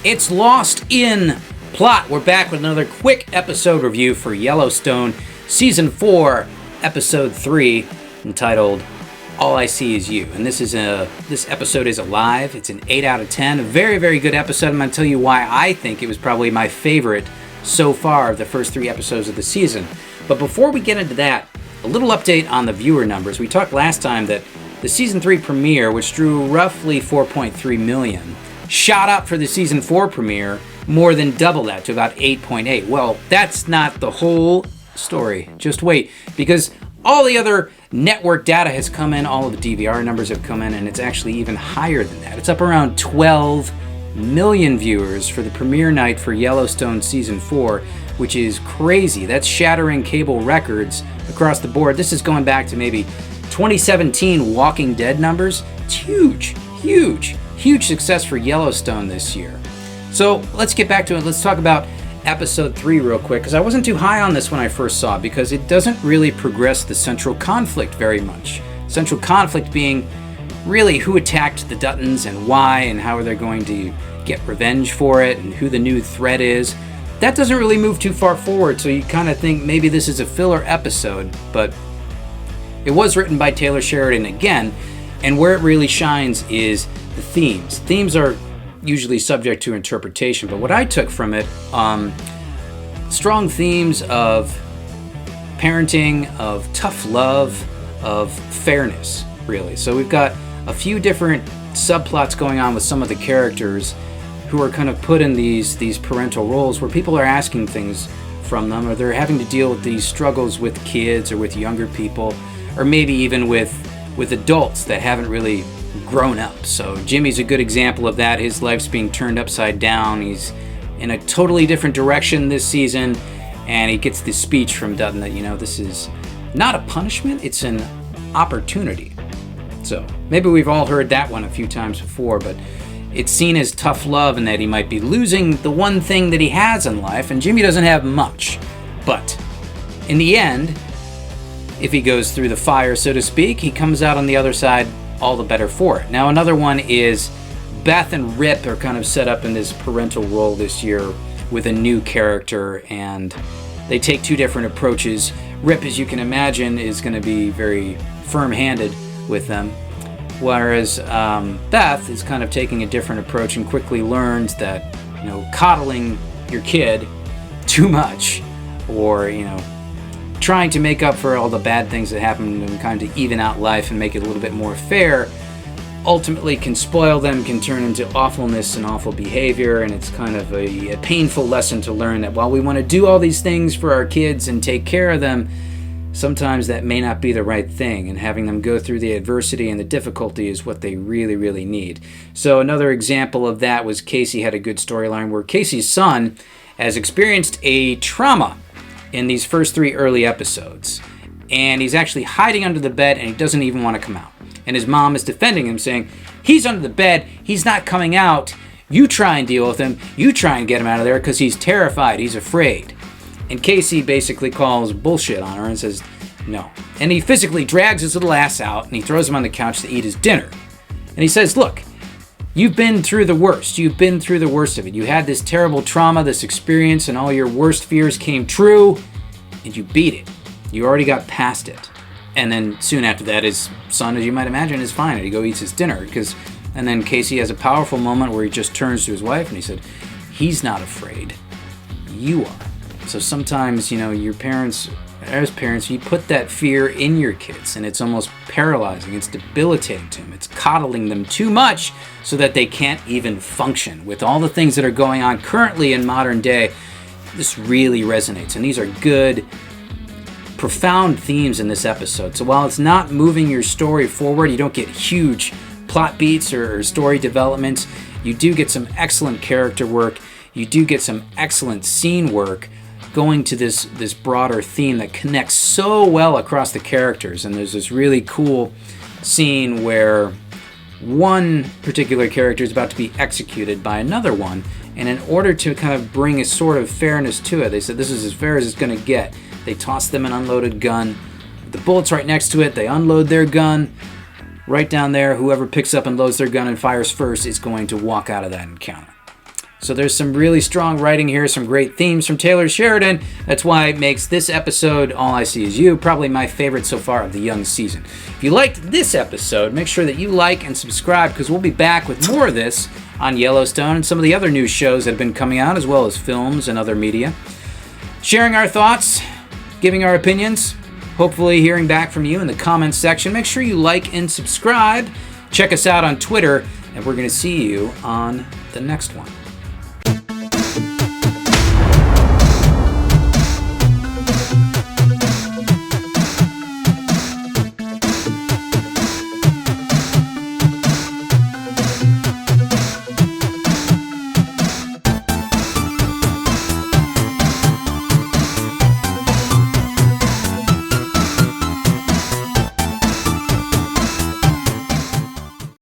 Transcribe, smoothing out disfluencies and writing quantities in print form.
It's Lost in Plot. We're back with another quick episode review for Yellowstone, Season 4, Episode 3, entitled All I See Is You. And this episode is alive. It's an 8 out of 10. A very, very good episode. I'm going to tell you why I think it was probably my favorite so far of the first 3 episodes of the season. But before we get into that, a little update on the viewer numbers. We talked last time that the Season 3 premiere, which drew roughly 4.3 million, shot up for the Season 4 premiere more than double that to about 8.8. Well, that's not the whole story. Just wait, because all the other network data has come in, all of the DVR numbers have come in, and it's actually even higher than that. It's up around 12 million viewers for the premiere night for Yellowstone Season 4, which is crazy. That's shattering cable records across the board. This is going back to maybe 2017 Walking Dead numbers. It's huge, huge, huge success for Yellowstone this year. So let's get back to it. Let's talk about Episode 3 real quick, because I wasn't too high on this when I first saw it, because it doesn't really progress the central conflict very much. Central conflict being really who attacked the Duttons and why, and how are they going to get revenge for it, and who the new threat is. That doesn't really move too far forward, so you kind of think maybe this is a filler episode, but it was written by Taylor Sheridan again, and where it really shines is the themes. Themes are usually subject to interpretation, but what I took from it, strong themes of parenting, of tough love, of fairness, really. So we've got a few different subplots going on with some of the characters who are kind of put in these parental roles where people are asking things from them, or they're having to deal with these struggles with kids or with younger people, or maybe even with adults that haven't really grown up. So Jimmy's a good example of that. His life's being turned upside down. He's in a totally different direction this season, and he gets this speech from Dutton that, this is not a punishment, it's an opportunity. So maybe we've all heard that one a few times before, but it's seen as tough love and that he might be losing the one thing that he has in life, and Jimmy doesn't have much. But in the end, if he goes through the fire, so to speak, he comes out on the other side all the better for it. Now, another one is Beth and Rip are kind of set up in this parental role this year with a new character, and they take 2 different approaches. Rip, as you can imagine, is going to be very firm-handed with them, whereas Beth is kind of taking a different approach and quickly learns that, coddling your kid too much, or, trying to make up for all the bad things that happen and kind of even out life and make it a little bit more fair, ultimately can spoil them, can turn into awfulness and awful behavior, and it's kind of a painful lesson to learn that while we want to do all these things for our kids and take care of them, sometimes that may not be the right thing, and having them go through the adversity and the difficulty is what they really, really need. So another example of that was Casey had a good storyline where Casey's son has experienced a trauma in these first 3 early episodes, and he's actually hiding under the bed, and he doesn't even want to come out. And his mom is defending him, saying, he's under the bed, he's not coming out, you try and deal with him, you try and get him out of there because he's terrified, he's afraid. And Casey basically calls bullshit on her and says no. And he physically drags his little ass out, and he throws him on the couch to eat his dinner. And he says, look, you've been through the worst. You've been through the worst of it. You had this terrible trauma, this experience, and all your worst fears came true, and you beat it. You already got past it. And then soon after that, his son, as you might imagine, is fine, and he go eats his dinner. And then Casey has a powerful moment where he just turns to his wife, and he said, he's not afraid. You are. So sometimes, your parents, as parents, you put that fear in your kids, and it's almost paralyzing. It's debilitating to them. It's coddling them too much so that they can't even function. With all the things that are going on currently in modern day, this really resonates. And these are good, profound themes in this episode. So while it's not moving your story forward, you don't get huge plot beats or story developments, you do get some excellent character work. You do get some excellent scene work going to this broader theme that connects so well across the characters. And there's this really cool scene where one particular character is about to be executed by another one, and in order to kind of bring a sort of fairness to it, they said this is as fair as it's going to get. They toss them an unloaded gun, The bullet's right next to it. They unload their gun. Right down there, whoever picks up and loads their gun and fires first is going to walk out of that encounter. So there's some really strong writing here, some great themes from Taylor Sheridan. That's why it makes this episode, All I See Is You, probably my favorite so far of the young season. If you liked this episode, make sure that you like and subscribe, because we'll be back with more of this on Yellowstone and some of the other new shows that have been coming out, as well as films and other media. Sharing our thoughts, giving our opinions, hopefully hearing back from you in the comments section. Make sure you like and subscribe. Check us out on Twitter, and we're going to see you on the next one.